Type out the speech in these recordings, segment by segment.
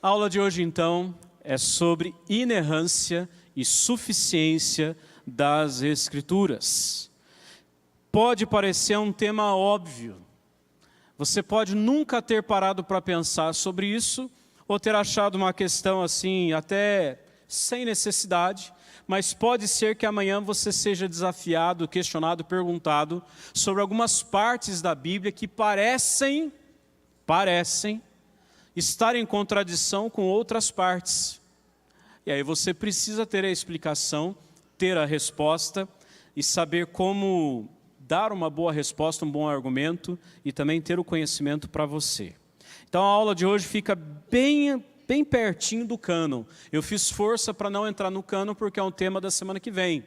A aula de hoje, então, é sobre inerrância e suficiência das Escrituras. Pode parecer um tema óbvio. Você pode nunca ter parado para pensar sobre isso, ou ter achado uma questão assim, até sem necessidade, mas pode ser que amanhã você seja desafiado, questionado, perguntado sobre algumas partes da Bíblia que parecem estar em contradição com outras partes. E aí você precisa ter a explicação, ter a resposta e saber como dar uma boa resposta, um bom argumento e também ter o conhecimento para você. Então a aula de hoje fica bem pertinho do cânon. Eu fiz força para não entrar no cânon porque é um tema da semana que vem.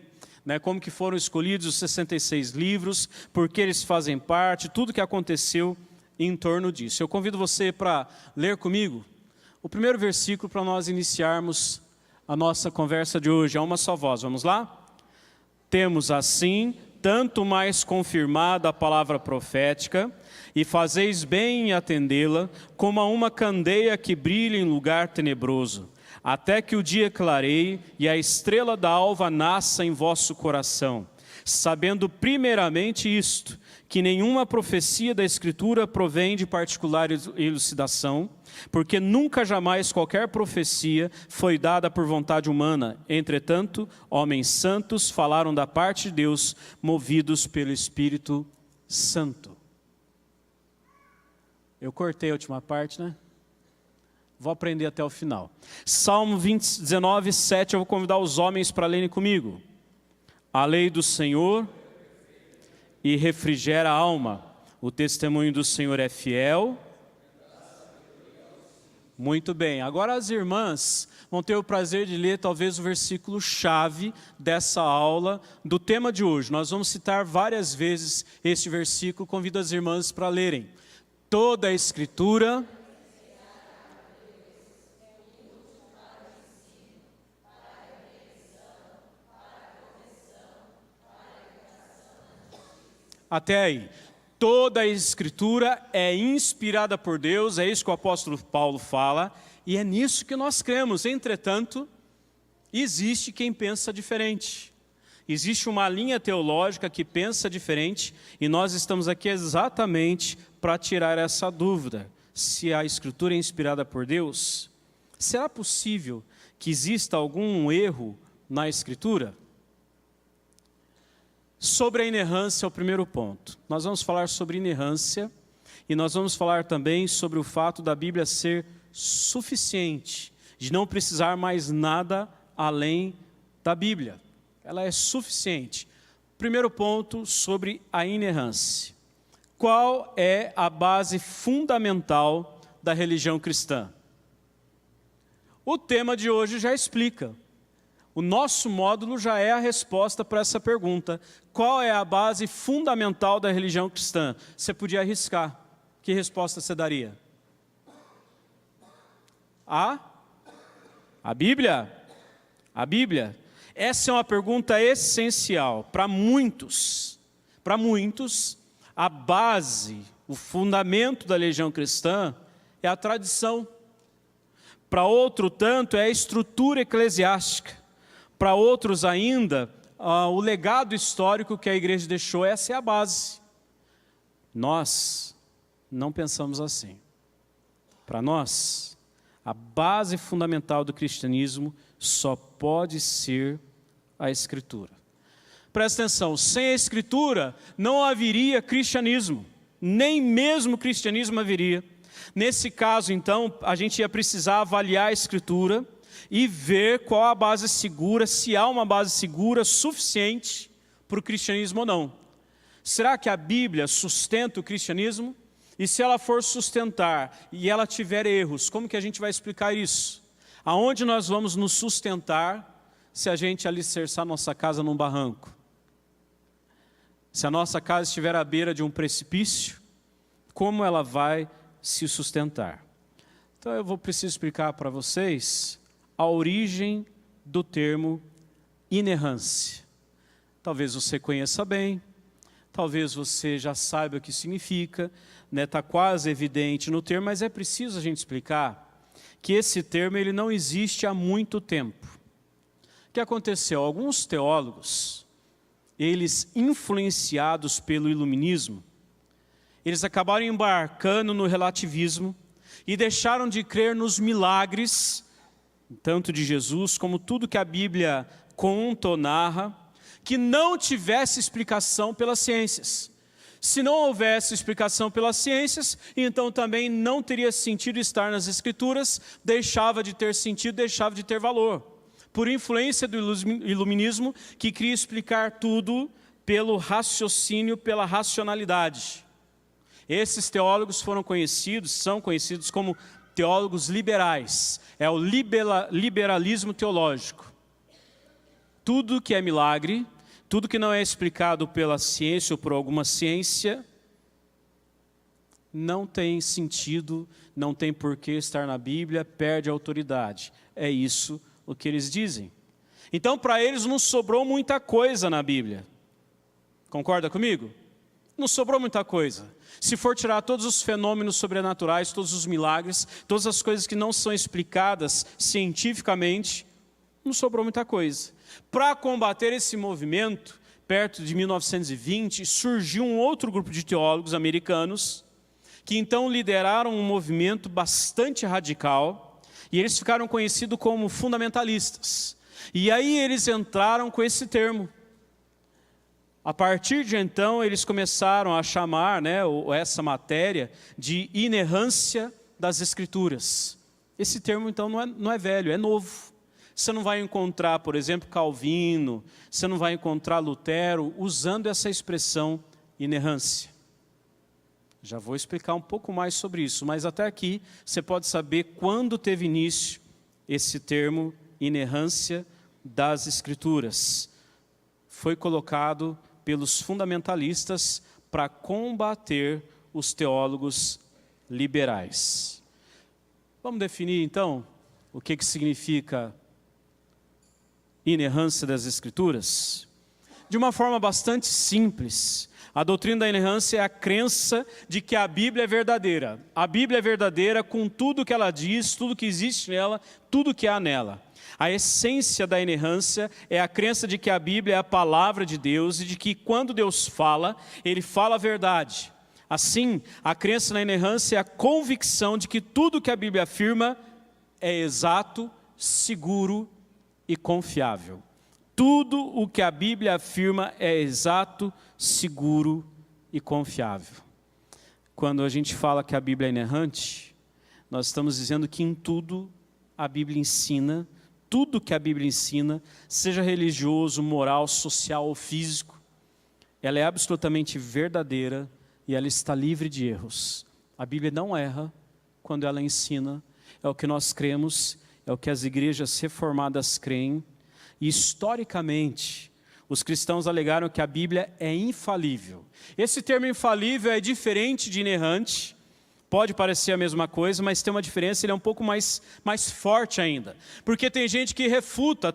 Como que foram escolhidos os 66 livros, por que eles fazem parte, tudo que aconteceu em torno disso. Eu convido você para ler comigo o primeiro versículo para nós iniciarmos a nossa conversa de hoje. É uma só voz, vamos lá? Temos assim, tanto mais confirmada a palavra profética, e fazeis bem em atendê-la, como a uma candeia que brilha em lugar tenebroso, até que o dia clareie e a estrela da alva nasça em vosso coração, sabendo primeiramente isto, que nenhuma profecia da Escritura provém de particular elucidação, porque nunca jamais qualquer profecia foi dada por vontade humana. Entretanto, homens santos falaram da parte de Deus, movidos pelo Espírito Santo. Eu cortei a última parte, né? Vou aprender até o final. Salmo 19, 7, eu vou convidar os homens para lerem comigo. A lei do Senhor e refrigera a alma. O testemunho do Senhor é fiel. Muito bem. Agora as irmãs vão ter o prazer de ler talvez o versículo chave dessa aula do tema de hoje. Nós vamos citar várias vezes este versículo. Convido as irmãs para lerem. Toda a Escritura até aí. Toda a Escritura é inspirada por Deus, é isso que o apóstolo Paulo fala, e é nisso que nós cremos. Entretanto, existe quem pensa diferente. Existe uma linha teológica que pensa diferente, e nós estamos aqui exatamente para tirar essa dúvida. Se a Escritura é inspirada por Deus, será possível que exista algum erro na Escritura? Sobre a inerrância é o primeiro ponto. Nós vamos falar sobre inerrância e nós vamos falar também sobre o fato da Bíblia ser suficiente, de não precisar mais nada além da Bíblia. Ela é suficiente. Primeiro ponto sobre a inerrância. Qual é a base fundamental da religião cristã? O tema de hoje já explica. O nosso módulo já é a resposta para essa pergunta. Qual é a base fundamental da religião cristã? Você podia arriscar. Que resposta você daria? A Bíblia? A Bíblia. Essa é uma pergunta essencial para muitos. Para muitos, a base, o fundamento da religião cristã é a tradição. Para outro tanto, é a estrutura eclesiástica. Para outros ainda, o legado histórico que a igreja deixou, essa é a base. Nós não pensamos assim. Para nós, a base fundamental do cristianismo só pode ser a Escritura. Presta atenção, sem a Escritura não haveria cristianismo, nem mesmo cristianismo haveria. Nesse caso, então, a gente ia precisar avaliar a Escritura e ver qual a base segura, se há uma base segura suficiente para o cristianismo ou não. Será que a Bíblia sustenta o cristianismo? E se ela for sustentar e ela tiver erros, como que a gente vai explicar isso? Aonde nós vamos nos sustentar se a gente alicerçar nossa casa num barranco? Se a nossa casa estiver à beira de um precipício, como ela vai se sustentar? Então eu preciso explicar para vocês a origem do termo inerrância. Talvez você conheça bem, talvez você já saiba o que significa, está quase evidente no termo, mas é preciso a gente explicar que esse termo ele não existe há muito tempo. O que aconteceu? Alguns teólogos, eles influenciados pelo iluminismo, eles acabaram embarcando no relativismo e deixaram de crer nos milagres, tanto de Jesus como tudo que a Bíblia conta ou narra, que não tivesse explicação pelas ciências. Se não houvesse explicação pelas ciências, então também não teria sentido estar nas Escrituras, deixava de ter sentido, deixava de ter valor. Por influência do iluminismo, que queria explicar tudo pelo raciocínio, pela racionalidade. Esses teólogos são conhecidos como teólogos liberais. É o liberalismo teológico. Tudo que é milagre, tudo que não é explicado pela ciência ou por alguma ciência, não tem sentido, não tem por que estar na Bíblia, perde a autoridade. É isso o que eles dizem. Então, para eles não sobrou muita coisa na Bíblia. Concorda comigo? Não sobrou muita coisa. Se for tirar todos os fenômenos sobrenaturais, todos os milagres, todas as coisas que não são explicadas cientificamente, não sobrou muita coisa. Para combater esse movimento, perto de 1920, surgiu um outro grupo de teólogos americanos, que então lideraram um movimento bastante radical, e eles ficaram conhecidos como fundamentalistas. E aí eles entraram com esse termo. A partir de então, eles começaram a chamar, essa matéria de inerrância das Escrituras. Esse termo, então, não é velho, é novo. Você não vai encontrar, por exemplo, Calvino, você não vai encontrar Lutero usando essa expressão inerrância. Já vou explicar um pouco mais sobre isso, mas até aqui você pode saber quando teve início esse termo inerrância das Escrituras. Foi colocado pelos fundamentalistas para combater os teólogos liberais. Vamos definir então o que significa inerrância das Escrituras? De uma forma bastante simples. A doutrina da inerrância é a crença de que a Bíblia é verdadeira. A Bíblia é verdadeira com tudo que ela diz, tudo que existe nela, tudo que há nela. A essência da inerrância é a crença de que a Bíblia é a palavra de Deus e de que quando Deus fala, Ele fala a verdade. Assim, a crença na inerrância é a convicção de que tudo que a Bíblia afirma é exato, seguro e confiável. Tudo o que a Bíblia afirma é exato, seguro e confiável. Quando a gente fala que a Bíblia é inerrante, nós estamos dizendo que em tudo a Bíblia ensina, tudo que a Bíblia ensina, seja religioso, moral, social ou físico, ela é absolutamente verdadeira e ela está livre de erros. A Bíblia não erra quando ela ensina, é o que nós cremos, é o que as igrejas reformadas creem. E historicamente, os cristãos alegaram que a Bíblia é infalível. Esse termo infalível é diferente de inerrante. Pode parecer a mesma coisa, mas tem uma diferença, ele é um pouco mais forte ainda. Porque tem gente que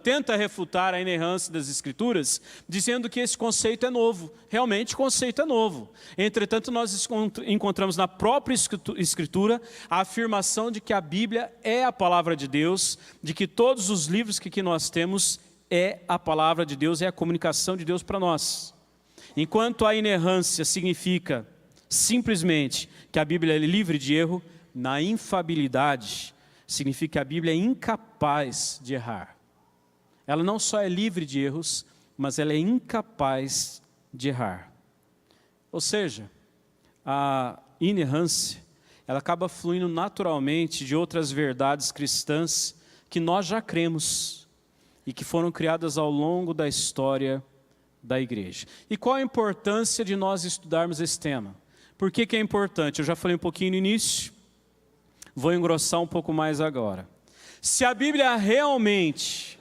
tenta refutar a inerrância das Escrituras, dizendo que esse conceito é novo. Realmente o conceito é novo. Entretanto, nós encontramos na própria Escritura a afirmação de que a Bíblia é a palavra de Deus, de que todos os livros que aqui nós temos é a palavra de Deus, é a comunicação de Deus para nós. Enquanto a inerrância significa simplesmente que a Bíblia é livre de erro, na infabilidade significa que a Bíblia é incapaz de errar. Ela não só é livre de erros, mas ela é incapaz de errar. Ou seja, a inerrância, ela acaba fluindo naturalmente de outras verdades cristãs que nós já cremos e que foram criadas ao longo da história da igreja. E qual a importância de nós estudarmos esse tema? Por que é importante? Eu já falei um pouquinho no início, vou engrossar um pouco mais agora. Se a Bíblia realmente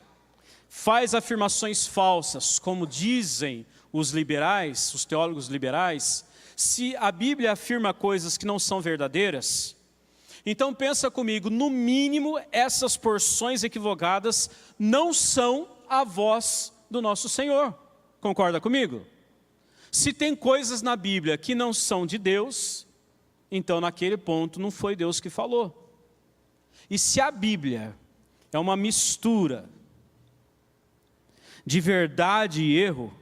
faz afirmações falsas, como dizem os liberais, os teólogos liberais, se a Bíblia afirma coisas que não são verdadeiras, então pensa comigo, no mínimo essas porções equivocadas não são a voz do nosso Senhor. Concorda comigo? Se tem coisas na Bíblia que não são de Deus, então naquele ponto não foi Deus que falou. E se a Bíblia é uma mistura de verdade e erro,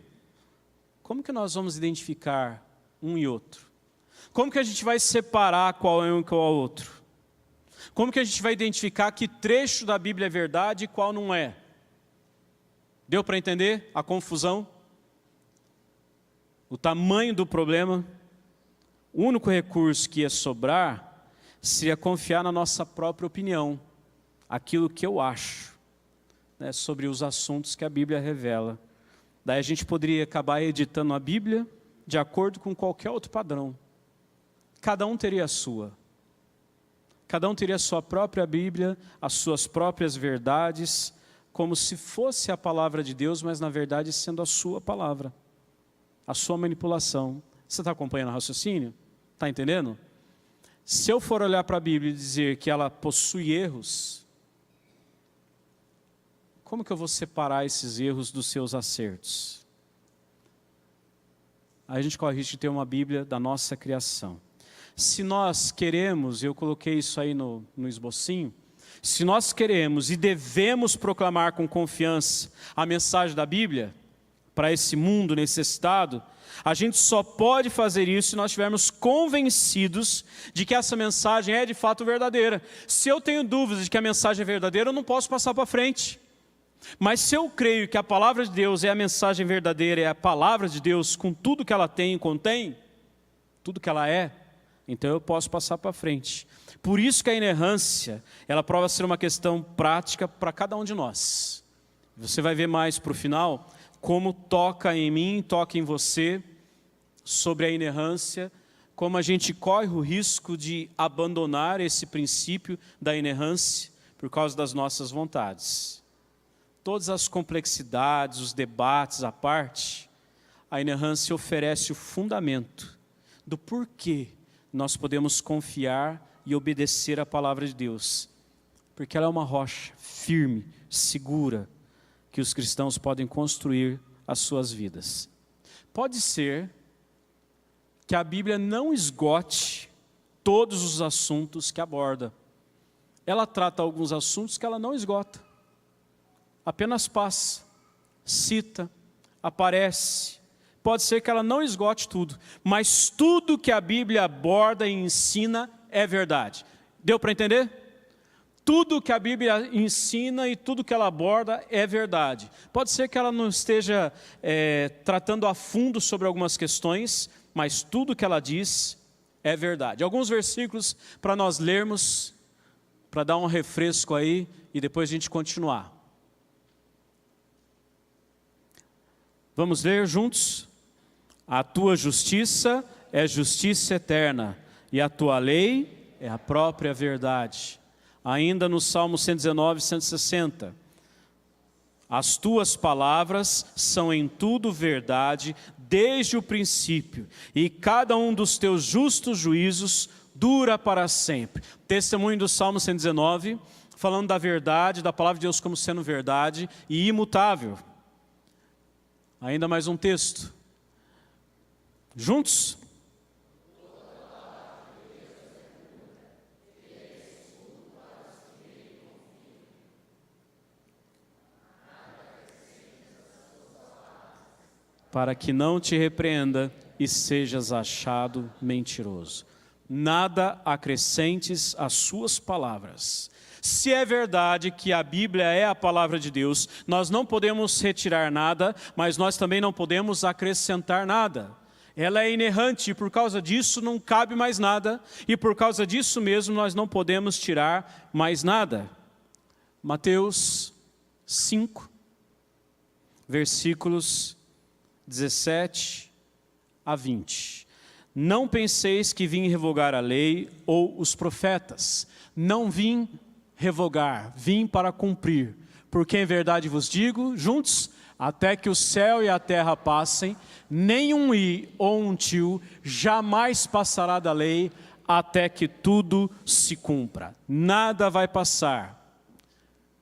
como que nós vamos identificar um e outro? Como que a gente vai separar qual é um e qual é o outro? Como que a gente vai identificar que trecho da Bíblia é verdade e qual não é? Deu para entender a confusão? O tamanho do problema? O único recurso que ia sobrar seria confiar na nossa própria opinião, aquilo que eu acho, né, sobre os assuntos que a Bíblia revela. Daí a gente poderia acabar editando a Bíblia de acordo com qualquer outro padrão. Cada um teria a sua. Cada um teria a sua própria Bíblia, as suas próprias verdades, como se fosse a palavra de Deus, mas na verdade sendo a sua palavra, a sua manipulação. Você está acompanhando o raciocínio? Está entendendo? Se eu for olhar para a Bíblia e dizer que ela possui erros, como que eu vou separar esses erros dos seus acertos? Aí a gente corre o risco de ter uma Bíblia da nossa criação. Se nós queremos, eu coloquei isso aí no esbocinho, se nós queremos e devemos proclamar com confiança a mensagem da Bíblia para esse mundo necessitado, a gente só pode fazer isso se nós estivermos convencidos de que essa mensagem é de fato verdadeira. Se eu tenho dúvidas de que a mensagem é verdadeira, eu não posso passar para frente. Mas se eu creio que a palavra de Deus é a mensagem verdadeira, é a palavra de Deus com tudo que ela tem e contém, tudo que ela é, então eu posso passar para frente. Por isso que a inerrância, ela prova ser uma questão prática para cada um de nós. Você vai ver mais para o final como toca em mim, toca em você, sobre a inerrância, como a gente corre o risco de abandonar esse princípio da inerrância por causa das nossas vontades. Todas as complexidades, os debates à parte, a inerrância oferece o fundamento do porquê nós podemos confiar e obedecer à palavra de Deus. Porque ela é uma rocha firme, segura, que os cristãos podem construir as suas vidas. Pode ser que a Bíblia não esgote todos os assuntos que aborda. Ela trata alguns assuntos que ela não esgota. Apenas passa, cita, aparece. Pode ser que ela não esgote tudo, mas tudo que a Bíblia aborda e ensina é verdade. Deu para entender? Tudo que a Bíblia ensina e tudo que ela aborda é verdade. Pode ser que ela não esteja tratando a fundo sobre algumas questões, mas tudo que ela diz é verdade. Alguns versículos para nós lermos, para dar um refresco aí e depois a gente continuar. Vamos ler juntos? A tua justiça é justiça eterna, e a tua lei é a própria verdade. Ainda no Salmo 119, 160. As tuas palavras são em tudo verdade, desde o princípio, e cada um dos teus justos juízos dura para sempre. Testemunho do Salmo 119, falando da verdade, da palavra de Deus como sendo verdade e imutável. Ainda mais um texto. Juntos? Para que não te repreenda e sejas achado mentiroso. Nada acrescentes às suas palavras. Se é verdade que a Bíblia é a palavra de Deus, nós não podemos retirar nada, mas nós também não podemos acrescentar nada. Ela é inerrante e por causa disso não cabe mais nada, e por causa disso mesmo nós não podemos tirar mais nada. Mateus 5, versículos 17 a 20. Não penseis que vim revogar a lei ou os profetas. Não vim revogar, vim para cumprir. Porque em verdade vos digo, juntos, até que o céu e a terra passem, nem um i ou um tio jamais passará da lei, até que tudo se cumpra. Nada vai passar.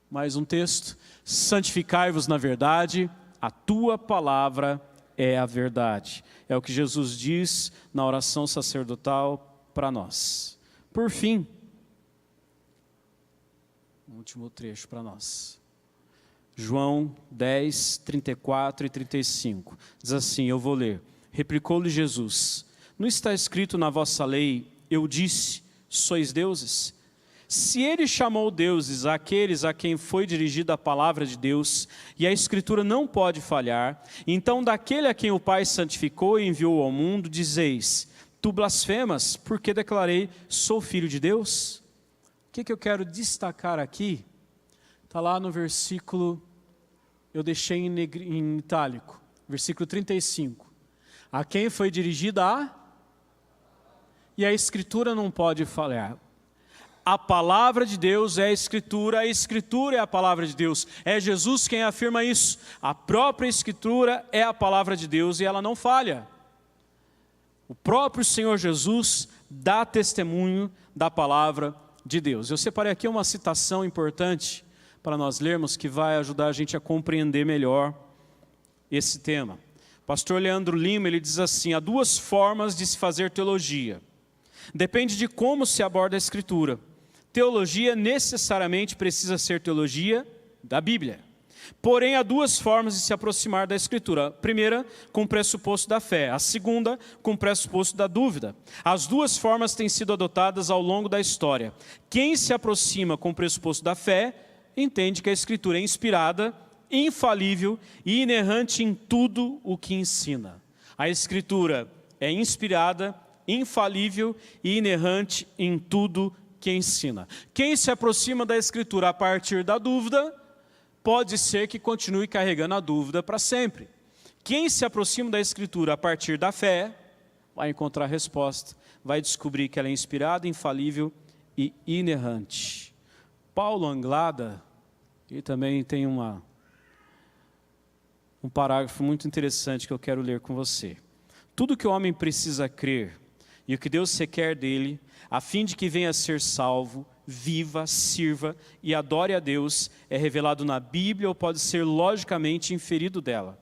Mais um texto. Santificai-vos na verdade, a tua palavra é a verdade. É o que Jesus diz na oração sacerdotal para nós. Por fim, um último trecho para nós. João 10, 34 e 35. Diz assim, eu vou ler. Replicou-lhe Jesus, não está escrito na vossa lei, eu disse, sois deuses? Se ele chamou deuses àqueles a quem foi dirigida a palavra de Deus, e a Escritura não pode falhar, então daquele a quem o Pai santificou e enviou ao mundo, dizeis, tu blasfemas, porque declarei, sou filho de Deus? O que eu quero destacar aqui? Está lá no versículo, eu deixei em itálico, versículo 35. A quem foi dirigida e a Escritura não pode falhar. A palavra de Deus é a Escritura é a palavra de Deus. É Jesus quem afirma isso. A própria Escritura é a palavra de Deus e ela não falha. O próprio Senhor Jesus dá testemunho da palavra de Deus. Eu separei aqui uma citação importante para nós lermos que vai ajudar a gente a compreender melhor esse tema. O pastor Leandro Lima, ele diz assim, há duas formas de se fazer teologia. Depende de como se aborda a Escritura. Teologia necessariamente precisa ser teologia da Bíblia. Porém, há duas formas de se aproximar da Escritura. A primeira, com o pressuposto da fé. A segunda, com o pressuposto da dúvida. As duas formas têm sido adotadas ao longo da história. Quem se aproxima com o pressuposto da fé, entende que a Escritura é inspirada, infalível e inerrante em tudo o que ensina. A Escritura é inspirada, infalível e inerrante em tudo que ensina. Quem se aproxima da Escritura a partir da dúvida, pode ser que continue carregando a dúvida para sempre. Quem se aproxima da Escritura a partir da fé, vai encontrar a resposta, vai descobrir que ela é inspirada, infalível e inerrante. Paulo Anglada, ele também tem um parágrafo muito interessante que eu quero ler com você. Tudo que o homem precisa crer e o que Deus requer dele, a fim de que venha a ser salvo, viva, sirva e adore a Deus, é revelado na Bíblia ou pode ser logicamente inferido dela.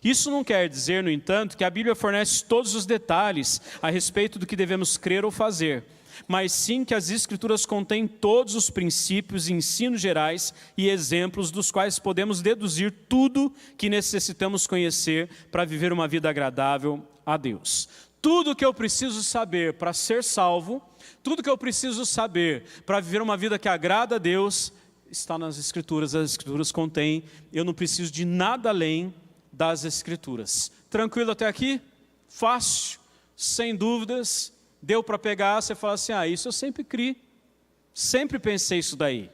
Isso não quer dizer, no entanto, que a Bíblia fornece todos os detalhes a respeito do que devemos crer ou fazer, mas sim que as Escrituras contêm todos os princípios, ensinos gerais e exemplos dos quais podemos deduzir tudo que necessitamos conhecer para viver uma vida agradável a Deus. Tudo que eu preciso saber para ser salvo, tudo que eu preciso saber para viver uma vida que agrada a Deus, está nas Escrituras. As Escrituras contêm, eu não preciso de nada além das Escrituras. Tranquilo até aqui? Fácil, sem dúvidas, deu para pegar, você fala assim, isso eu sempre criei, sempre pensei isso daí.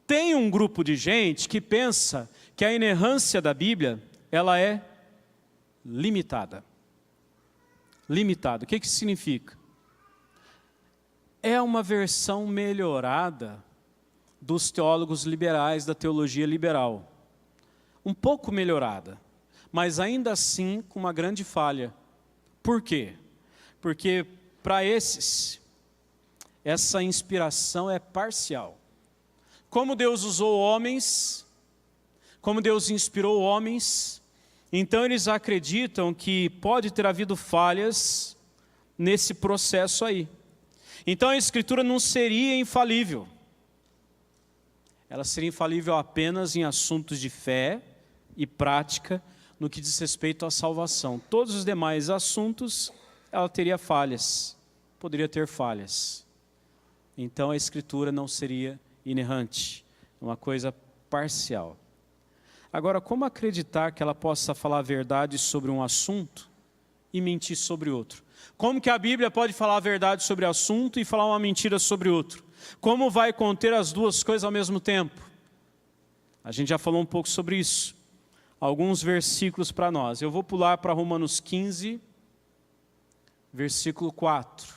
Tem um grupo de gente que pensa que a inerrância da Bíblia, ela é limitada. Limitado, o que isso significa? É uma versão melhorada dos teólogos liberais, da teologia liberal. Um pouco melhorada, mas ainda assim com uma grande falha. Por quê? Porque para esses, essa inspiração é parcial. Como Deus usou homens, como Deus inspirou homens, então eles acreditam que pode ter havido falhas nesse processo aí. Então a Escritura não seria infalível. Ela seria infalível apenas em assuntos de fé e prática no que diz respeito à salvação. Todos os demais assuntos, ela teria falhas, poderia ter falhas. Então a Escritura não seria inerrante, uma coisa parcial. Agora, como acreditar que ela possa falar a verdade sobre um assunto e mentir sobre outro? Como que a Bíblia pode falar a verdade sobre o assunto e falar uma mentira sobre outro? Como vai conter as duas coisas ao mesmo tempo? A gente já falou um pouco sobre isso. Alguns versículos para nós. Eu vou pular para Romanos 15, versículo 4.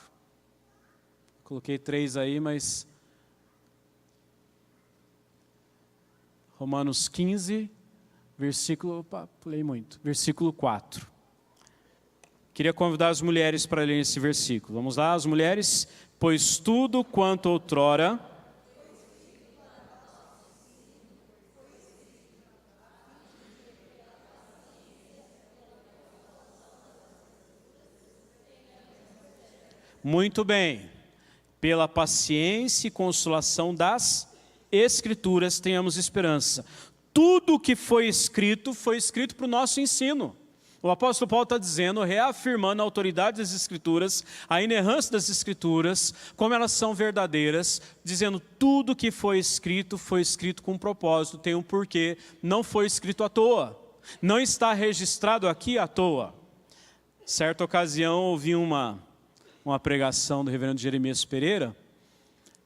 Coloquei 3 aí, mas... Romanos 15, versículo... Opa, pulei muito. Versículo 4. Queria convidar as mulheres para lerem esse versículo. Vamos lá, as mulheres. Pois tudo quanto outrora... Muito bem. Pela paciência e consolação das Escrituras tenhamos esperança. Tudo que foi escrito para o nosso ensino. O apóstolo Paulo está dizendo, reafirmando a autoridade das Escrituras, a inerrância das Escrituras, como elas são verdadeiras, dizendo tudo que foi escrito com um propósito, tem um porquê, não foi escrito à toa, não está registrado aqui à toa. Certa ocasião, ouvi uma pregação do reverendo Jeremias Pereira,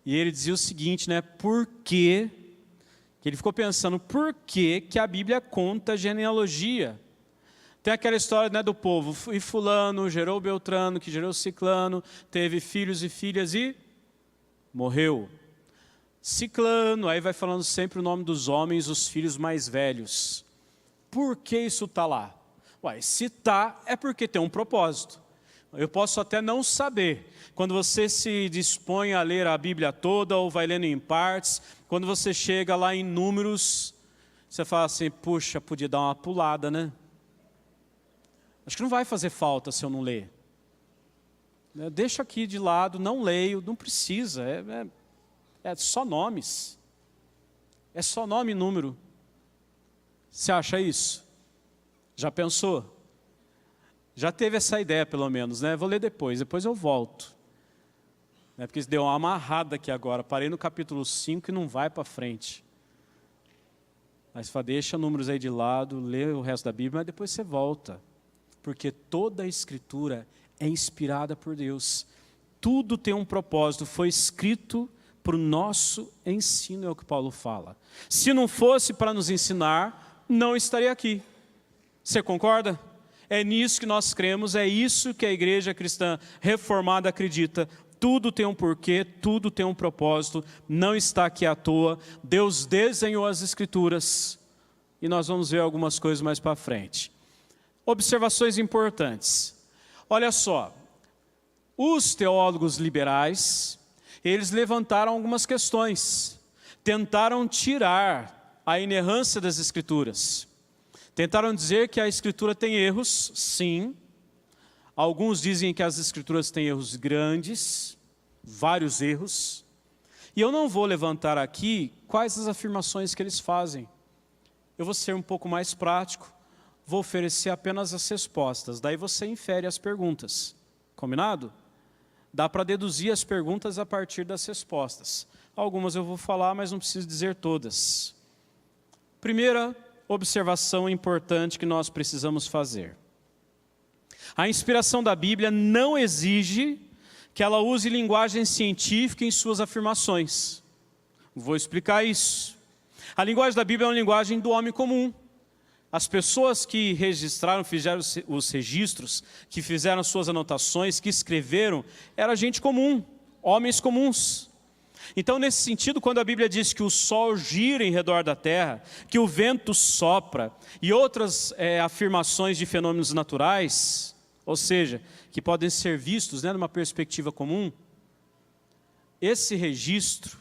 e ele dizia o seguinte, né, que ele ficou pensando, por que a Bíblia conta genealogia? Tem aquela história, né, do povo, e fulano gerou Beltrano, que gerou Ciclano, teve filhos e filhas e morreu. Ciclano, aí vai falando sempre o nome dos homens, os filhos mais velhos. Por que isso está lá? Ué, se está, é porque tem um propósito. Eu posso até não saber. Quando você se dispõe a ler a Bíblia toda, ou vai lendo em partes, quando você chega lá em Números, você fala assim, puxa, podia dar uma pulada, né? Acho que não vai fazer falta se eu não ler. Deixa aqui de lado, não leio, não precisa. É só nomes. É só nome e número. Você acha isso? Já pensou? Já teve essa ideia pelo menos, né? Vou ler depois eu volto. Porque deu uma amarrada aqui agora. Parei no capítulo 5 e não vai para frente. Mas fala, deixa números aí de lado, lê o resto da Bíblia, mas depois você volta. Porque toda a Escritura é inspirada por Deus. Tudo tem um propósito, foi escrito para o nosso ensino, é o que Paulo fala. Se não fosse para nos ensinar, não estaria aqui. Você concorda? É nisso que nós cremos, é isso que a igreja cristã reformada acredita. Tudo tem um porquê, tudo tem um propósito, não está aqui à toa. Deus desenhou as Escrituras e nós vamos ver algumas coisas mais para frente. Observações importantes. Olha só, os teólogos liberais, eles levantaram algumas questões, tentaram tirar a inerrância das Escrituras. Tentaram dizer que a Escritura tem erros, sim. Alguns dizem que as Escrituras têm erros grandes, vários erros. E eu não vou levantar aqui quais as afirmações que eles fazem. Eu vou ser um pouco mais prático. Vou oferecer apenas as respostas, daí você infere as perguntas. Combinado? Dá para deduzir as perguntas a partir das respostas. Algumas eu vou falar, mas não preciso dizer todas. Primeira observação importante que nós precisamos fazer. A inspiração da Bíblia não exige que ela use linguagem científica em suas afirmações. Vou explicar isso. A linguagem da Bíblia é uma linguagem do homem comum. As pessoas que registraram, fizeram os registros, que fizeram suas anotações, que escreveram, era gente comum, homens comuns. Então, nesse sentido, quando a Bíblia diz que o sol gira em redor da terra, que o vento sopra, e outras afirmações de fenômenos naturais, ou seja, que podem ser vistos, né, numa perspectiva comum, esse registro,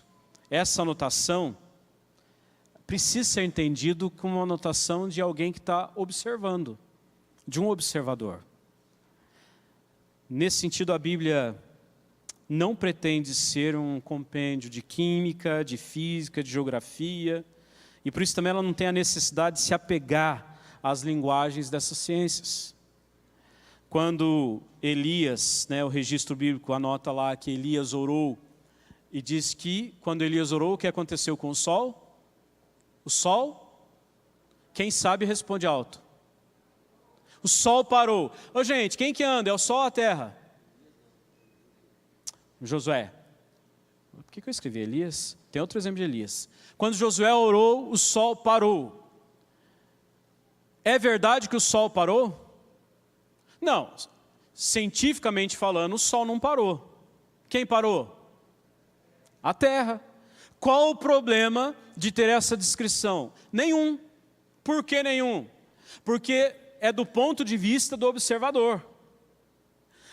essa anotação, precisa ser entendido como uma anotação de alguém que está observando, de um observador. Nesse sentido, a Bíblia não pretende ser um compêndio de química, de física, de geografia, e por isso também ela não tem a necessidade de se apegar às linguagens dessas ciências. Quando Elias, né, o registro bíblico anota lá que Elias orou, e diz que quando Elias orou, o que aconteceu com o sol? O sol, quem sabe responde alto. O sol parou. Ô gente, quem que anda? É o sol ou a terra? Josué. Por que eu escrevi Elias? Tem outro exemplo de Elias. Quando Josué orou, o sol parou. É verdade que o sol parou? Não. Cientificamente falando, o sol não parou. Quem parou? A terra. Qual o problema de ter essa descrição? Nenhum. Por que nenhum? Porque é do ponto de vista do observador.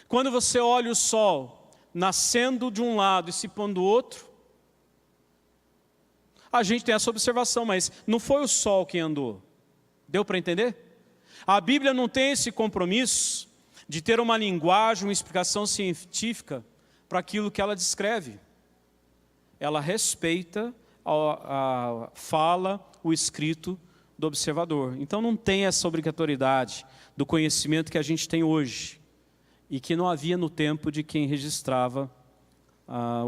Quando você olha o sol nascendo de um lado e se pondo do outro, a gente tem essa observação, mas não foi o sol quem andou. Deu para entender? A Bíblia não tem esse compromisso de ter uma linguagem, uma explicação científica para aquilo que ela descreve. Ela respeita fala o escrito do observador. Então não tem essa obrigatoriedade do conhecimento que a gente tem hoje e que não havia no tempo de quem registrava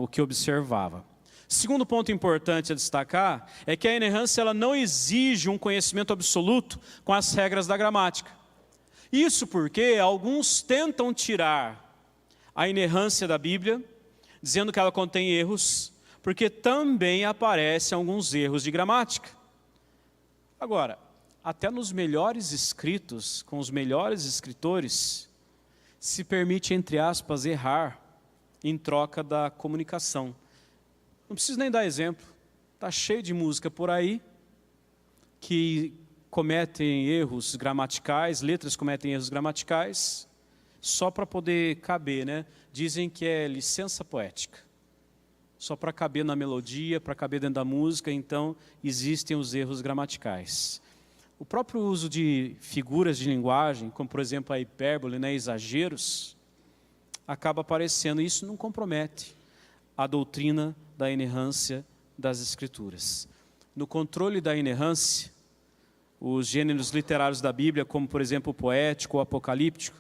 o que observava. Segundo ponto importante a destacar é que a inerrância ela não exige um conhecimento absoluto com as regras da gramática. Isso porque alguns tentam tirar a inerrância da Bíblia, dizendo que ela contém erros, porque também aparecem alguns erros de gramática. Agora, até nos melhores escritos, com os melhores escritores, se permite, entre aspas, errar em troca da comunicação. Não preciso nem dar exemplo, está cheio de música por aí que cometem erros gramaticais, letras cometem erros gramaticais, só para poder caber, né? Dizem que é licença poética. Só para caber na melodia, para caber dentro da música, então existem os erros gramaticais. O próprio uso de figuras de linguagem, como por exemplo a hipérbole, né, exageros, acaba aparecendo. Isso não compromete a doutrina da inerrância das Escrituras. No controle da inerrância, os gêneros literários da Bíblia, como por exemplo o poético ou apocalíptico,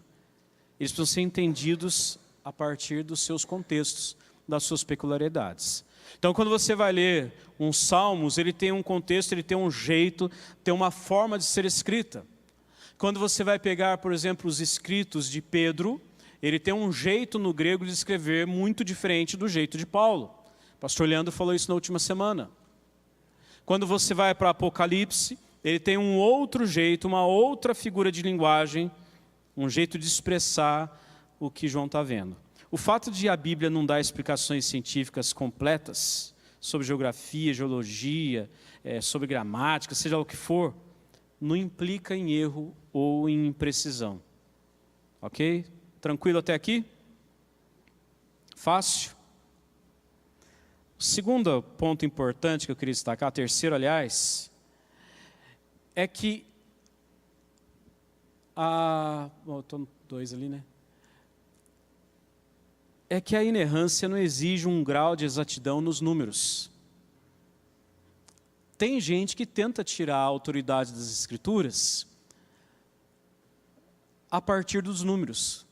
eles precisam ser entendidos a partir dos seus contextos, das suas peculiaridades. Então, quando você vai ler um Salmos, ele tem um contexto, ele tem um jeito, tem uma forma de ser escrita. Quando você vai pegar, por exemplo, os escritos de Pedro, ele tem um jeito no grego de escrever muito diferente do jeito de Paulo. O pastor Leandro falou isso na última semana. Quando você vai para Apocalipse, ele tem um outro jeito, uma outra figura de linguagem, um jeito de expressar o que João está vendo. O fato de a Bíblia não dar explicações científicas completas sobre geografia, geologia, sobre gramática, seja o que for, não implica em erro ou em imprecisão. Ok? Tranquilo até aqui? Fácil? O segundo ponto importante que eu queria destacar, terceiro aliás, é que estou dois ali, né? É que a inerrância não exige um grau de exatidão nos números. Tem gente que tenta tirar a autoridade das Escrituras a partir dos números.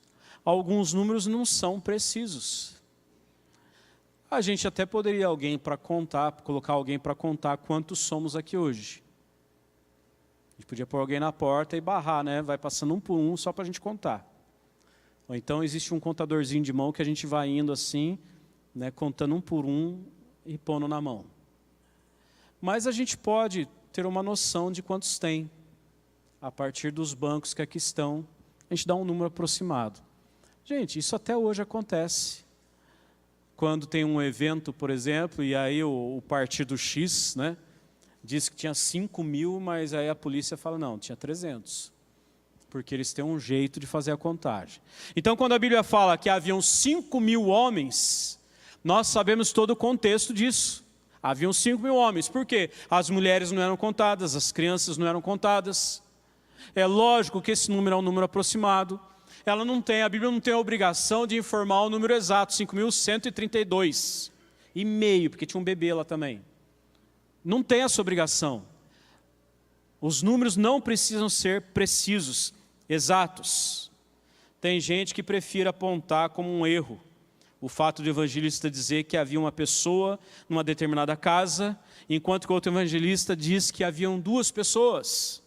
Alguns números não são precisos. A gente até poderia colocar alguém para contar quantos somos aqui hoje. A gente podia pôr alguém na porta e barrar, né? Vai passando um por um só para a gente contar. Ou então existe um contadorzinho de mão que a gente vai indo assim, né, contando um por um e pondo na mão. Mas a gente pode ter uma noção de quantos tem. A partir dos bancos que aqui estão, a gente dá um número aproximado. Gente, isso até hoje acontece. Quando tem um evento, por exemplo, e aí o partido X, né, diz que tinha 5.000, mas aí a polícia fala, não, tinha 300. Porque eles têm um jeito de fazer a contagem. Então, quando a Bíblia fala que haviam 5.000 homens, nós sabemos todo o contexto disso. Haviam 5.000 homens. Por quê? As mulheres não eram contadas, as crianças não eram contadas. É lógico que esse número é um número aproximado. A Bíblia não tem a obrigação de informar o número exato, 5.132 e meio, porque tinha um bebê lá também. Não tem essa obrigação. Os números não precisam ser precisos, exatos. Tem gente que prefere apontar como um erro o fato do evangelista dizer que havia uma pessoa numa determinada casa, enquanto que o outro evangelista diz que haviam 2 pessoas.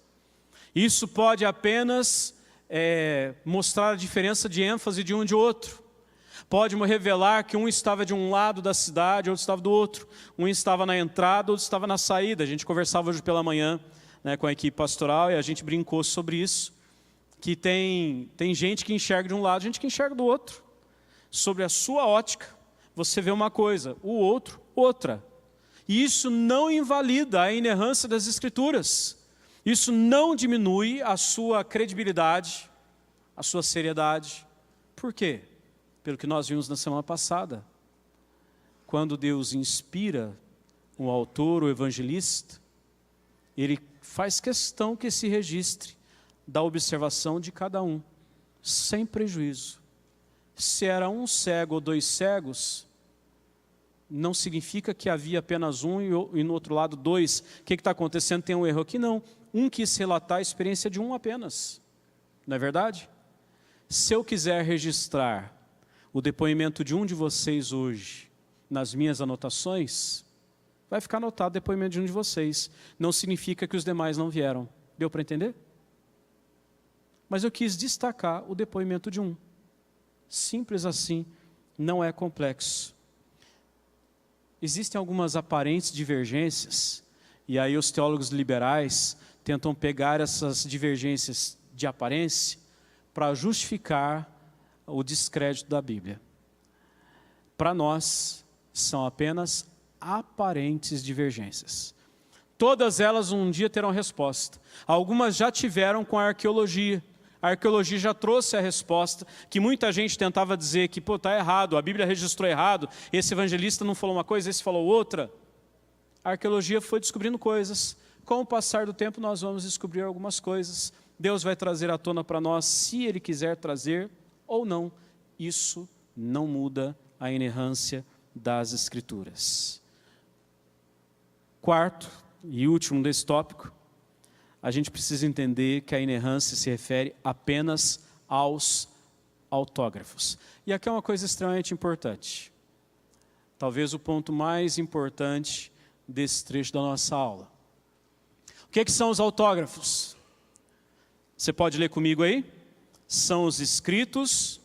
Isso pode apenas mostrar a diferença de ênfase de um e de outro. Pode revelar que um estava de um lado da cidade, outro estava do outro. Um estava na entrada, outro estava na saída. A gente conversava hoje pela manhã, né, com a equipe pastoral, e a gente brincou sobre isso, que tem gente que enxerga de um lado, gente que enxerga do outro. Sobre a sua ótica, você vê uma coisa, o outro, outra. E isso não invalida a inerrância das Escrituras. Isso não diminui a sua credibilidade, a sua seriedade. Por quê? Pelo que nós vimos na semana passada. Quando Deus inspira um autor, o evangelista, ele faz questão que se registre da observação de cada um, sem prejuízo. Se era um cego ou 2 cegos, não significa que havia apenas um e no outro lado dois. O que está acontecendo? Tem um erro aqui? Não. Um quis relatar a experiência de um apenas. Não é verdade? Se eu quiser registrar o depoimento de um de vocês hoje nas minhas anotações, vai ficar anotado o depoimento de um de vocês. Não significa que os demais não vieram. Deu para entender? Mas eu quis destacar o depoimento de um. Simples assim, não é complexo. Existem algumas aparentes divergências, e aí os teólogos liberais tentam pegar essas divergências de aparência para justificar o descrédito da Bíblia. Para nós, são apenas aparentes divergências. Todas elas um dia terão resposta. Algumas já tiveram com a arqueologia. A arqueologia já trouxe a resposta, que muita gente tentava dizer que, está errado, a Bíblia registrou errado, esse evangelista não falou uma coisa, esse falou outra. A arqueologia foi descobrindo coisas. Com o passar do tempo, nós vamos descobrir algumas coisas. Deus vai trazer à tona para nós, se Ele quiser trazer ou não. Isso não muda a inerrância das Escrituras. Quarto e último desse tópico, a gente precisa entender que a inerrância se refere apenas aos autógrafos. E aqui é uma coisa extremamente importante. Talvez o ponto mais importante desse trecho da nossa aula. O que são os autógrafos? Você pode ler comigo aí? São os escritos.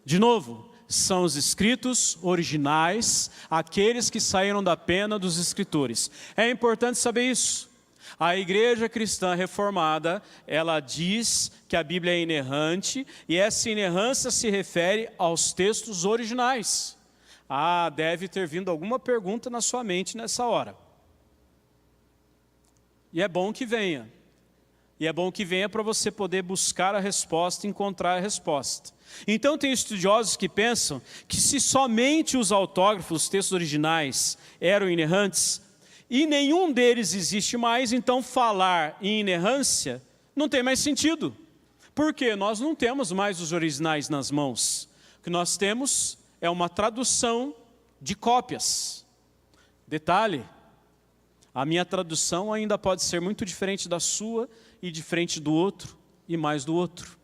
De novo, são os escritos originais, aqueles que saíram da pena dos escritores. É importante saber isso. A igreja cristã reformada, ela diz que a Bíblia é inerrante, e essa inerrância se refere aos textos originais. Deve ter vindo alguma pergunta na sua mente nessa hora. E é bom que venha. E é bom que venha para você poder buscar a resposta, encontrar a resposta. Então tem estudiosos que pensam que se somente os autógrafos, os textos originais, eram inerrantes, e nenhum deles existe mais, então falar em inerrância não tem mais sentido. Porque nós não temos mais os originais nas mãos. O que nós temos é uma tradução de cópias. Detalhe, a minha tradução ainda pode ser muito diferente da sua, e diferente do outro, e mais do outro.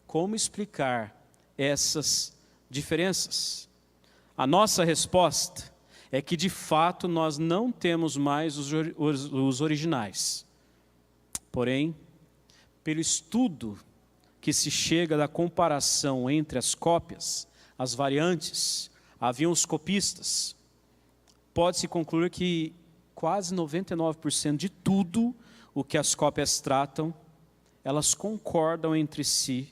Como explicar essas diferenças? A nossa resposta é que, de fato, nós não temos mais os originais. Porém, pelo estudo que se chega da comparação entre as cópias, as variantes, haviam os copistas, pode-se concluir que quase 99% de tudo o que as cópias tratam, elas concordam entre si,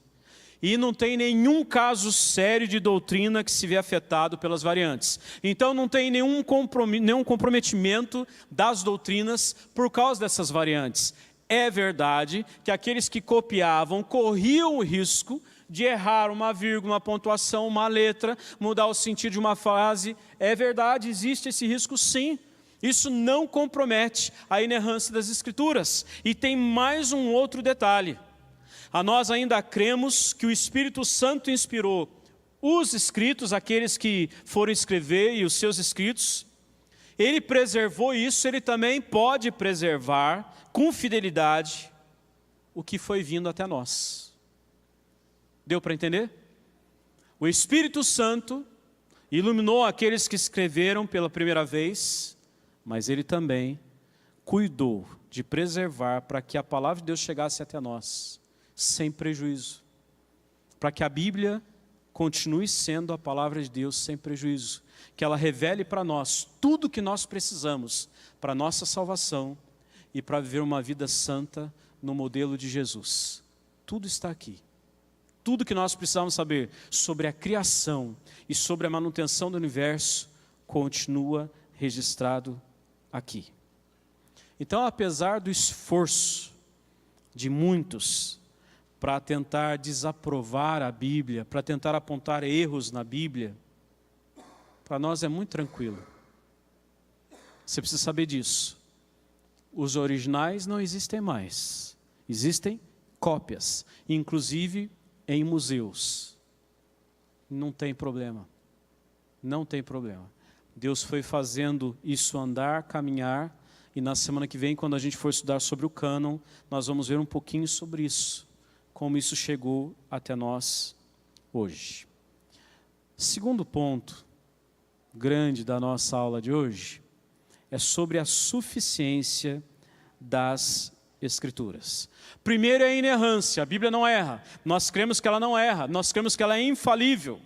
e não tem nenhum caso sério de doutrina que se vê afetado pelas variantes. Então não tem nenhum comprometimento das doutrinas por causa dessas variantes. É verdade que aqueles que copiavam corriam o risco de errar uma vírgula, uma pontuação, uma letra, mudar o sentido de uma frase. É verdade, existe esse risco sim. Isso não compromete a inerrância das Escrituras. E tem mais um outro detalhe. Nós ainda cremos que o Espírito Santo inspirou os escritos, aqueles que foram escrever e os seus escritos. Ele preservou isso, ele também pode preservar com fidelidade o que foi vindo até nós. Deu para entender? O Espírito Santo iluminou aqueles que escreveram pela primeira vez, mas Ele também cuidou de preservar para que a palavra de Deus chegasse até nós, sem prejuízo. Para que a Bíblia continue sendo a palavra de Deus sem prejuízo. Que ela revele para nós tudo o que nós precisamos para a nossa salvação e para viver uma vida santa no modelo de Jesus. Tudo está aqui. Tudo que nós precisamos saber sobre a criação e sobre a manutenção do universo continua registrado aqui. Então, apesar do esforço de muitos para tentar desaprovar a Bíblia, para tentar apontar erros na Bíblia, para nós é muito tranquilo. Você precisa saber disso. Os originais não existem mais. Existem cópias, inclusive em museus. Não tem problema. Não tem problema. Deus foi fazendo isso andar, caminhar, e na semana que vem, quando a gente for estudar sobre o cânon, nós vamos ver um pouquinho sobre isso, como isso chegou até nós hoje. Segundo ponto grande da nossa aula de hoje é sobre a suficiência das Escrituras. Primeiro é a inerrância, a Bíblia não erra, nós cremos que ela não erra, nós cremos que ela é infalível.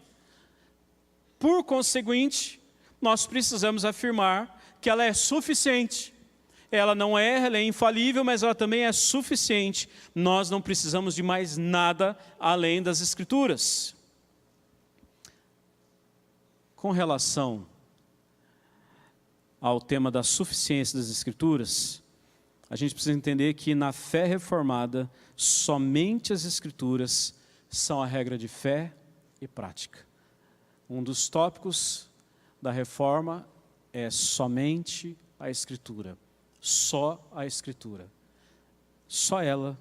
Por conseguinte, nós precisamos afirmar que ela é suficiente. Ela não erra, ela é infalível, mas ela também é suficiente. Nós não precisamos de mais nada além das Escrituras. Com relação ao tema da suficiência das Escrituras, a gente precisa entender que na fé reformada, somente as Escrituras são a regra de fé e prática. Um dos tópicos da reforma é somente a Escritura. Só a Escritura. Só ela,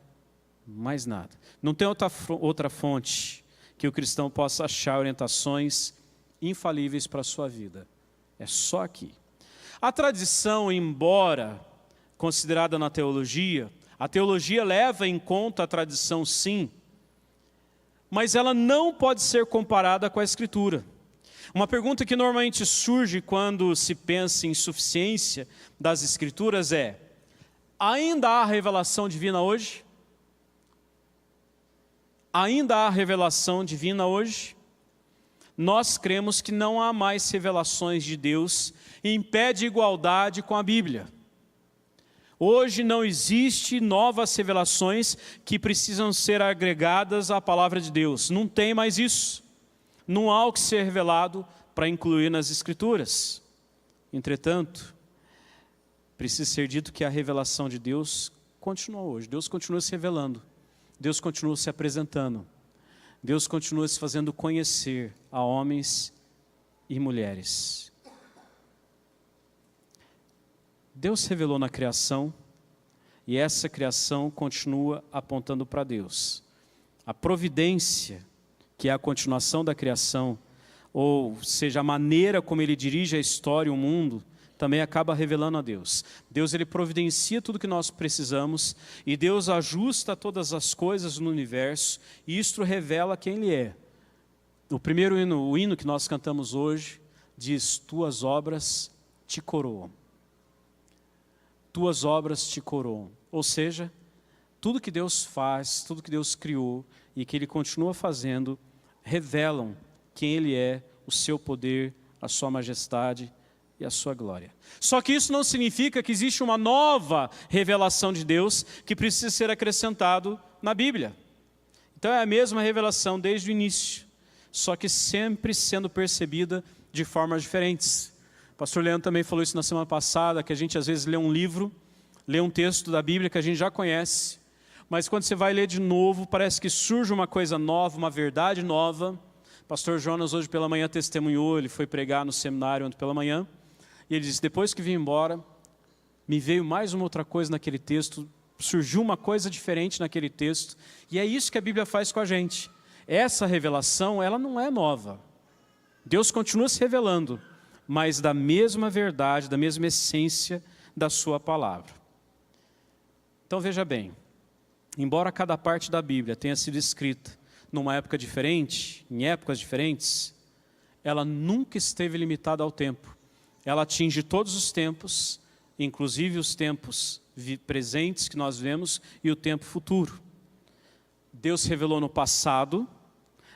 mais nada. Não tem outra fonte que o cristão possa achar orientações infalíveis para a sua vida. É só aqui. A tradição, embora considerada na teologia, a teologia leva em conta a tradição sim, mas ela não pode ser comparada com a Escritura. Uma pergunta que normalmente surge quando se pensa em suficiência das Escrituras é: ainda há revelação divina hoje? Ainda há revelação divina hoje? Nós cremos que não há mais revelações de Deus em pé de igualdade com a Bíblia. Hoje não existe novas revelações que precisam ser agregadas à palavra de Deus. Não tem mais isso. Não há o que ser revelado para incluir nas Escrituras. Entretanto, precisa ser dito que a revelação de Deus continua hoje. Deus continua se revelando. Deus continua se apresentando. Deus continua se fazendo conhecer a homens e mulheres. Deus se revelou na criação e essa criação continua apontando para Deus. A providência, que é a continuação da criação, ou seja, a maneira como Ele dirige a história e o mundo, também acaba revelando a Deus. Deus, Ele providencia tudo que nós precisamos e Deus ajusta todas as coisas no universo e isto revela quem Ele é. O primeiro hino, o hino que nós cantamos hoje, diz: Tuas obras te coroam. Tuas obras te coroam. Ou seja, tudo que Deus faz, tudo que Deus criou e que Ele continua fazendo, revelam quem Ele é, o seu poder, a sua majestade e a sua glória. Só que isso não significa que existe uma nova revelação de Deus que precisa ser acrescentado na Bíblia. Então é a mesma revelação desde o início, só que sempre sendo percebida de formas diferentes. O pastor Leandro também falou isso na semana passada, que a gente às vezes lê um livro, lê um texto da Bíblia que a gente já conhece, mas quando você vai ler de novo, parece que surge uma coisa nova, uma verdade nova. O pastor Jonas hoje pela manhã testemunhou, ele foi pregar no seminário ontem pela manhã, e ele disse: depois que vim embora, me veio mais uma outra coisa naquele texto, surgiu uma coisa diferente naquele texto, e é isso que a Bíblia faz com a gente. Essa revelação, ela não é nova. Deus continua se revelando, mas da mesma verdade, da mesma essência da sua palavra. Então veja bem, embora cada parte da Bíblia tenha sido escrita numa época diferente, em épocas diferentes, ela nunca esteve limitada ao tempo. Ela atinge todos os tempos, inclusive os tempos presentes que nós vemos e o tempo futuro. Deus se revelou no passado,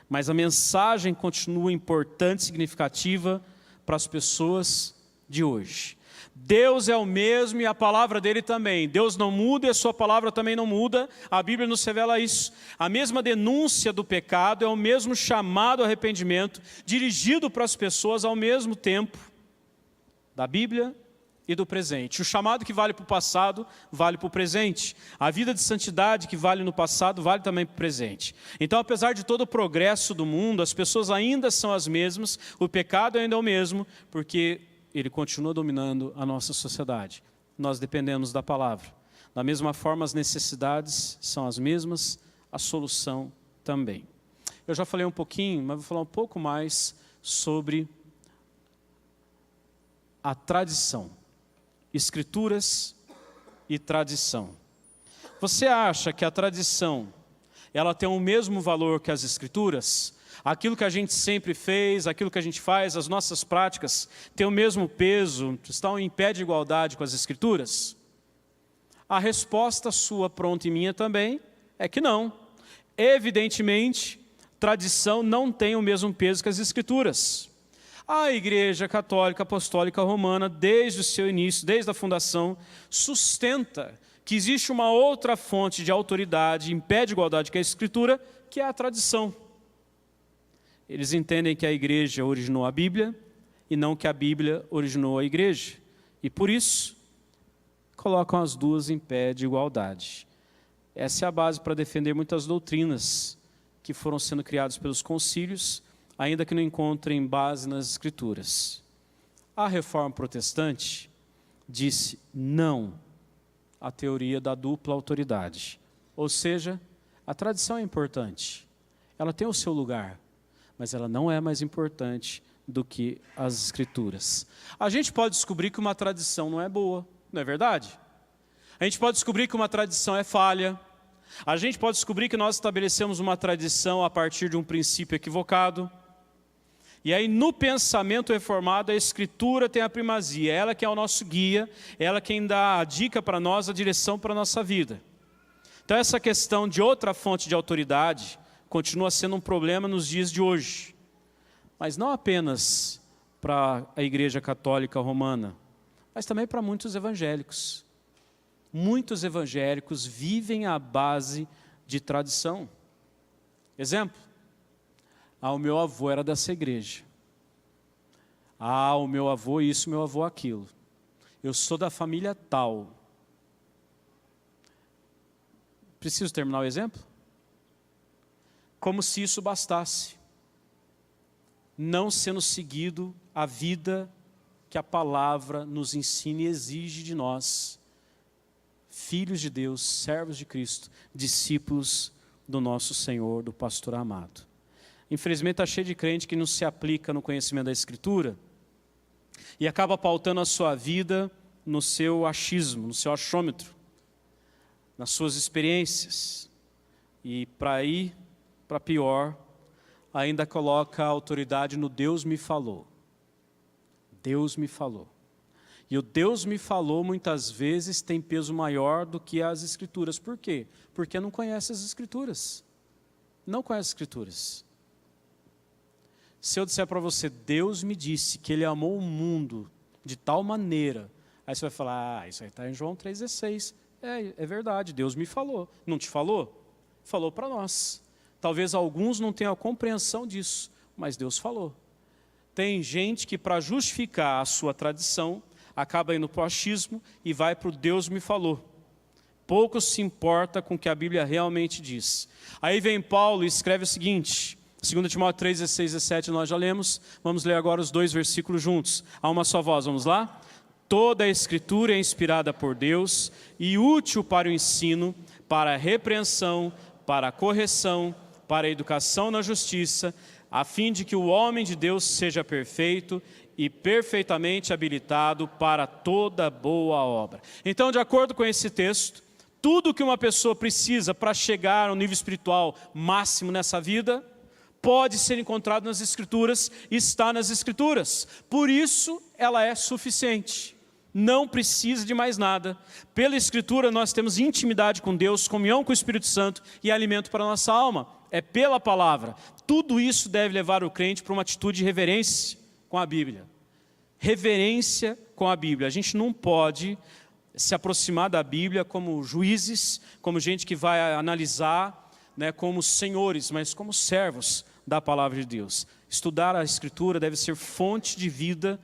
mas a mensagem continua importante e significativa para as pessoas de hoje. Deus é o mesmo e a palavra dele também. Deus não muda e a sua palavra também não muda. A Bíblia nos revela isso. A mesma denúncia do pecado é o mesmo chamado ao arrependimento, dirigido para as pessoas ao mesmo tempo, da Bíblia e do presente. O chamado que vale para o passado, vale para o presente. A vida de santidade que vale no passado, vale também para o presente. Então, apesar de todo o progresso do mundo, as pessoas ainda são as mesmas, o pecado ainda é o mesmo, porque ele continua dominando a nossa sociedade. Nós dependemos da palavra. Da mesma forma, as necessidades são as mesmas, a solução também. eu já falei um pouquinho, mas vou falar um pouco mais sobre a tradição. Escrituras e tradição. Você acha que a tradição, ela tem o mesmo valor que as escrituras? Aquilo que a gente sempre fez, aquilo que a gente faz, as nossas práticas, tem o mesmo peso, estão em pé de igualdade com as escrituras? A resposta sua, pronta, e minha também, é que não. Evidentemente, tradição não tem o mesmo peso que as escrituras. A Igreja Católica Apostólica Romana, desde o seu início, desde a fundação, sustenta que existe uma outra fonte de autoridade em pé de igualdade que a Escritura, que é a tradição. Eles entendem que a Igreja originou a Bíblia e não que a Bíblia originou a Igreja. E por isso, colocam as duas em pé de igualdade. Essa é a base para defender muitas doutrinas que foram sendo criadas pelos concílios, ainda que não encontrem base nas Escrituras. A Reforma Protestante disse não à teoria da dupla autoridade. Ou seja, a tradição é importante, ela tem o seu lugar, mas ela não é mais importante do que as Escrituras. A gente pode descobrir que uma tradição não é boa, não é verdade? A gente pode descobrir que uma tradição é falha. A gente pode descobrir que nós estabelecemos uma tradição a partir de um princípio equivocado. E aí, no pensamento reformado, a Escritura tem a primazia. Ela que é o nosso guia, ela quem dá a dica para nós, a direção para a nossa vida. Então, essa questão de outra fonte de autoridade continua sendo um problema nos dias de hoje. Mas não apenas para a Igreja Católica Romana, mas também para muitos evangélicos. Muitos evangélicos vivem à base de tradição. Exemplo: o meu avô era dessa igreja. O meu avô isso, meu avô aquilo. Eu sou da família tal. Preciso terminar o exemplo? Como se isso bastasse. Não sendo seguido a vida que a palavra nos ensina e exige de nós, filhos de Deus, servos de Cristo, discípulos do nosso Senhor, do pastor amado. Infelizmente está cheio de crente que não se aplica no conhecimento da Escritura e acaba pautando a sua vida no seu achismo, no seu achômetro, nas suas experiências. E para pior, ainda coloca a autoridade no Deus me falou. Deus me falou. E o Deus me falou muitas vezes tem peso maior do que as Escrituras. Por quê? Porque não conhece as Escrituras. Não conhece as Escrituras. Se eu disser para você, Deus me disse que Ele amou o mundo de tal maneira, aí você vai falar, isso aí está em João 3,16. É verdade, Deus me falou. Não te falou? Falou para nós. Talvez alguns não tenham a compreensão disso, mas Deus falou. Tem gente que para justificar a sua tradição, acaba indo para o achismo e vai para o Deus me falou. Pouco se importa com o que a Bíblia realmente diz. Aí vem Paulo e escreve o seguinte, 2 Timóteo 3, 16 e 17 nós já lemos, vamos ler agora os 2 versículos juntos, a uma só voz, vamos lá? Toda a Escritura é inspirada por Deus e útil para o ensino, para a repreensão, para a correção, para a educação na justiça, a fim de que o homem de Deus seja perfeito e perfeitamente habilitado para toda boa obra. Então, de acordo com esse texto, tudo que uma pessoa precisa para chegar ao nível espiritual máximo nessa vida, pode ser encontrado nas Escrituras, está nas Escrituras. Por isso, ela é suficiente. Não precisa de mais nada. Pela Escritura, nós temos intimidade com Deus, comunhão com o Espírito Santo e alimento para a nossa alma. É pela palavra. Tudo isso deve levar o crente para uma atitude de reverência com a Bíblia. Reverência com a Bíblia. A gente não pode se aproximar da Bíblia como juízes, como gente que vai analisar, como senhores, mas como servos da palavra de Deus. Estudar a Escritura deve ser fonte de vida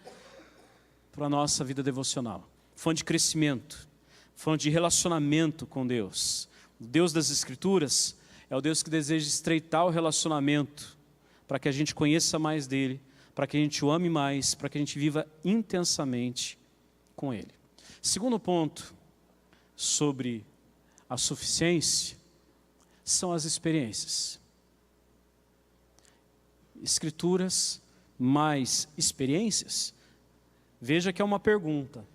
para a nossa vida devocional. Fonte de crescimento, fonte de relacionamento com Deus. O Deus das Escrituras é o Deus que deseja estreitar o relacionamento para que a gente conheça mais dEle, para que a gente o ame mais, para que a gente viva intensamente com Ele. Segundo ponto sobre a suficiência são as experiências. Escrituras mais experiências? Veja que é uma pergunta.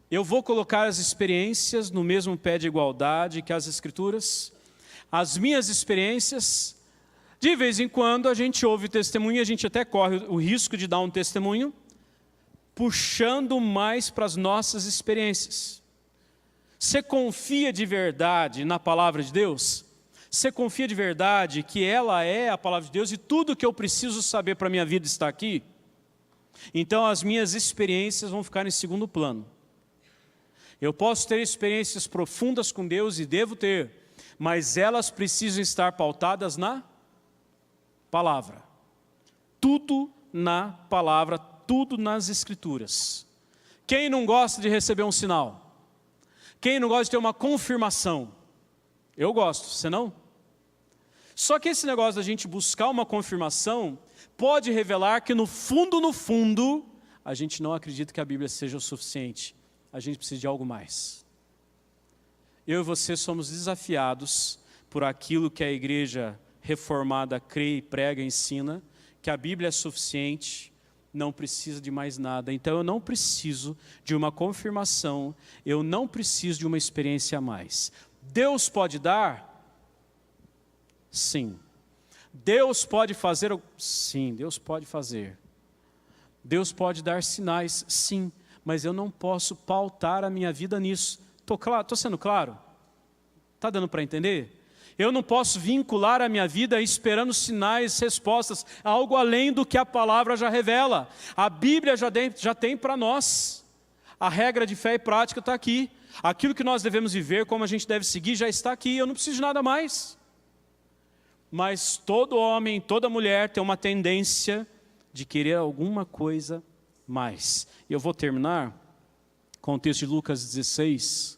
Eu vou colocar as experiências no mesmo pé de igualdade que as Escrituras? As minhas experiências, de vez em quando a gente ouve testemunho, a gente até corre o risco de dar um testemunho, puxando mais para as nossas experiências. Você confia de verdade na palavra de Deus? Você confia de verdade que ela é a palavra de Deus e tudo que eu preciso saber para a minha vida está aqui? Então as minhas experiências vão ficar em segundo plano. Eu posso ter experiências profundas com Deus e devo ter, mas elas precisam estar pautadas na palavra. Tudo na palavra, tudo nas Escrituras. Quem não gosta de receber um sinal? Quem não gosta de ter uma confirmação? Eu gosto, você não? Só que esse negócio da gente buscar uma confirmação pode revelar que no fundo, a gente não acredita que a Bíblia seja o suficiente. A gente precisa de algo mais. Eu e você somos desafiados por aquilo que a igreja reformada crê e prega e ensina, que a Bíblia é suficiente, não precisa de mais nada. Então eu não preciso de uma confirmação, eu não preciso de uma experiência a mais. Deus pode dar? Sim. Deus pode fazer? Sim, Deus pode fazer. Deus pode dar sinais? Sim. Mas eu não posso pautar a minha vida nisso. Estou sendo claro? Está dando para entender? Eu não posso vincular a minha vida esperando sinais, respostas, algo além do que a palavra já revela. A Bíblia já tem para nós. A regra de fé e prática está aqui. Aquilo que nós devemos viver, como a gente deve seguir, já está aqui. Eu não preciso de nada mais. Mas todo homem, toda mulher tem uma tendência de querer alguma coisa mais. E eu vou terminar com o texto de Lucas 16,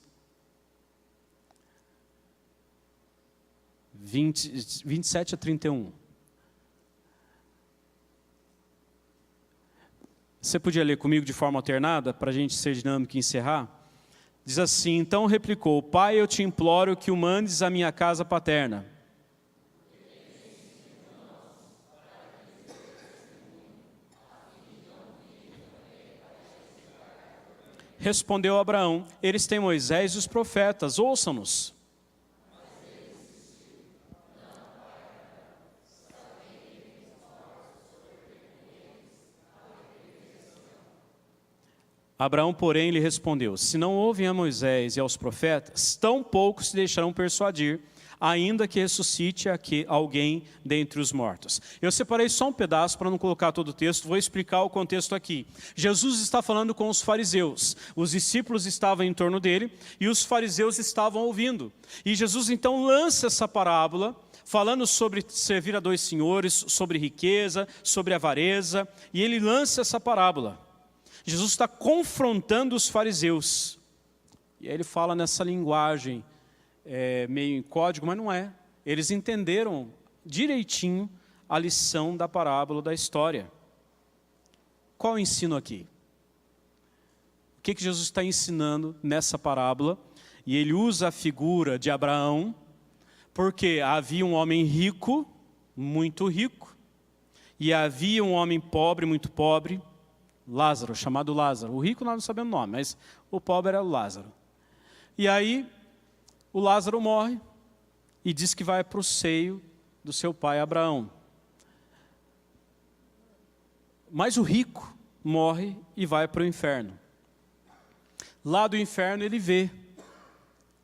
27 a 31. Você podia ler comigo de forma alternada, para a gente ser dinâmico e encerrar? Diz assim: então replicou, Pai, eu te imploro que o mandes à minha casa paterna. Respondeu Abraão, eles têm Moisés e os profetas, ouçam-nos. Abraão, porém, lhe respondeu, se não ouvem a Moisés e aos profetas, tão pouco se deixarão persuadir, ainda que ressuscite alguém dentre os mortos. Eu separei só um pedaço para não colocar todo o texto, vou explicar o contexto aqui. Jesus está falando com os fariseus, os discípulos estavam em torno dele e os fariseus estavam ouvindo. E Jesus então lança essa parábola, falando sobre servir a dois senhores, sobre riqueza, sobre avareza, e ele lança essa parábola. Jesus está confrontando os fariseus. E aí ele fala nessa linguagem, meio em código, mas não é. Eles entenderam direitinho a lição da parábola da história. Qual o ensino aqui? O que Jesus está ensinando nessa parábola? E ele usa a figura de Abraão, porque havia um homem rico, muito rico, e havia um homem pobre, muito pobre, Lázaro, chamado Lázaro. O rico nós não sabemos o nome, mas o pobre era o Lázaro. E aí, o Lázaro morre e diz que vai para o seio do seu pai Abraão. Mas o rico morre e vai para o inferno. Lá do inferno ele vê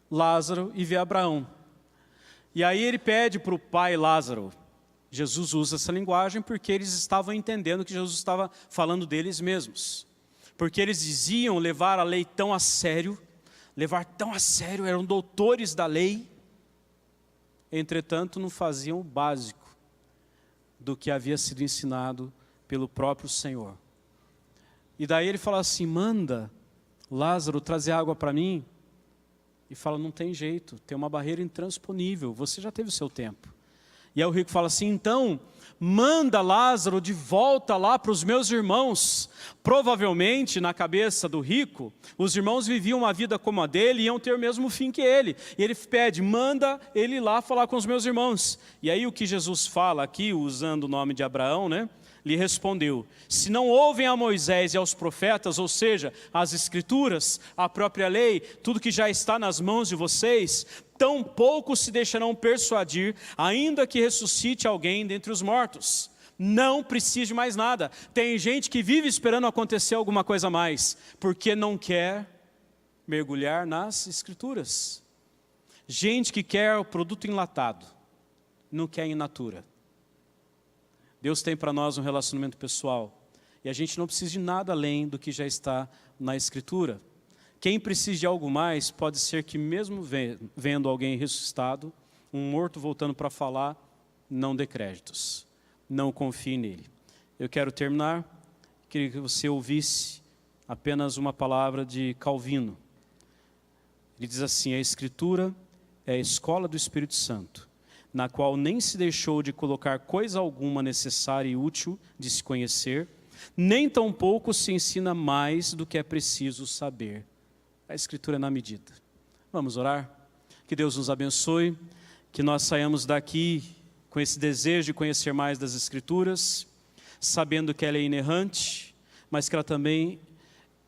Lázaro e vê Abraão. E aí ele pede para o pai Lázaro. Jesus usa essa linguagem porque eles estavam entendendo que Jesus estava falando deles mesmos. Porque eles diziam levar a lei tão a sério, eram doutores da lei, entretanto não faziam o básico do que havia sido ensinado pelo próprio Senhor. E daí ele fala assim, manda Lázaro trazer água para mim, e fala, não tem jeito, tem uma barreira intransponível, você já teve o seu tempo. E aí o rico fala assim: então, manda Lázaro de volta lá para os meus irmãos. Provavelmente, na cabeça do rico, os irmãos viviam uma vida como a dele e iam ter o mesmo fim que ele. E ele pede: manda ele lá falar com os meus irmãos. E aí o que Jesus fala aqui, usando o nome de Abraão, né? Lhe respondeu: se não ouvem a Moisés e aos profetas, ou seja, as escrituras, a própria lei, tudo que já está nas mãos de vocês, tão pouco se deixarão persuadir, ainda que ressuscite alguém dentre os mortos. Não precisa de mais nada. Tem gente que vive esperando acontecer alguma coisa a mais, porque não quer mergulhar nas escrituras. Gente que quer o produto enlatado, não quer in natura. Deus tem para nós um relacionamento pessoal, e a gente não precisa de nada além do que já está na Escritura. Quem precisa de algo mais, pode ser que mesmo vendo alguém ressuscitado, um morto voltando para falar, não dê créditos, não confie nele. Eu quero terminar, queria que você ouvisse apenas uma palavra de Calvino. Ele diz assim: a Escritura é a escola do Espírito Santo, na qual nem se deixou de colocar coisa alguma necessária e útil de se conhecer, nem tampouco se ensina mais do que é preciso saber. A Escritura é na medida. Vamos orar? Que Deus nos abençoe, que nós saiamos daqui com esse desejo de conhecer mais das Escrituras, sabendo que ela é inerrante, mas que ela também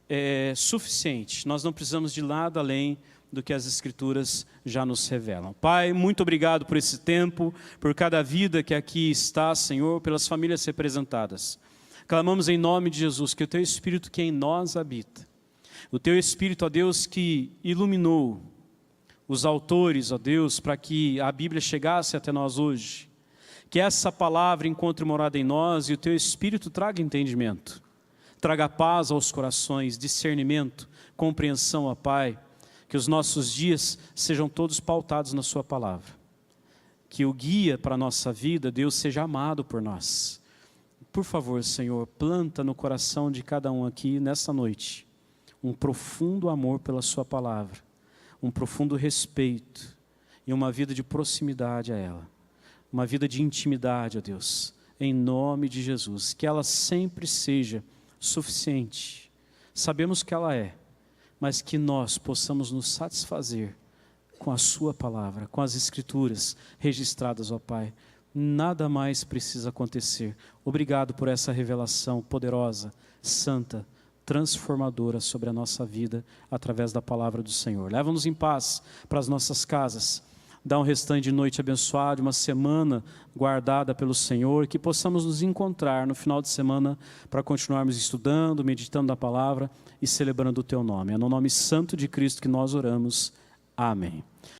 é suficiente. Nós não precisamos de nada além do que as Escrituras já nos revelam. Pai, muito obrigado por esse tempo, por cada vida que aqui está, Senhor, pelas famílias representadas. Clamamos em nome de Jesus, que o Teu Espírito que em nós habita, o Teu Espírito, ó Deus, que iluminou os autores, ó Deus, para que a Bíblia chegasse até nós hoje, que essa palavra encontre morada em nós e o Teu Espírito traga entendimento, traga paz aos corações, discernimento, compreensão, ó Pai. Que os nossos dias sejam todos pautados na Sua palavra. Que o guia para a nossa vida, Deus, seja amado por nós. Por favor, Senhor, planta no coração de cada um aqui, nessa noite, um profundo amor pela Sua palavra, um profundo respeito e uma vida de proximidade a ela. Uma vida de intimidade, ó Deus, em nome de Jesus. Que ela sempre seja suficiente. Sabemos que ela é, mas que nós possamos nos satisfazer com a Sua palavra, com as Escrituras registradas, ó Pai. Nada mais precisa acontecer. Obrigado por essa revelação poderosa, santa, transformadora sobre a nossa vida, através da palavra do Senhor. Leva-nos em paz para as nossas casas. Dá um restante de noite abençoada, uma semana guardada pelo Senhor, que possamos nos encontrar no final de semana para continuarmos estudando, meditando na palavra e celebrando o Teu nome. É no nome santo de Cristo que nós oramos. Amém.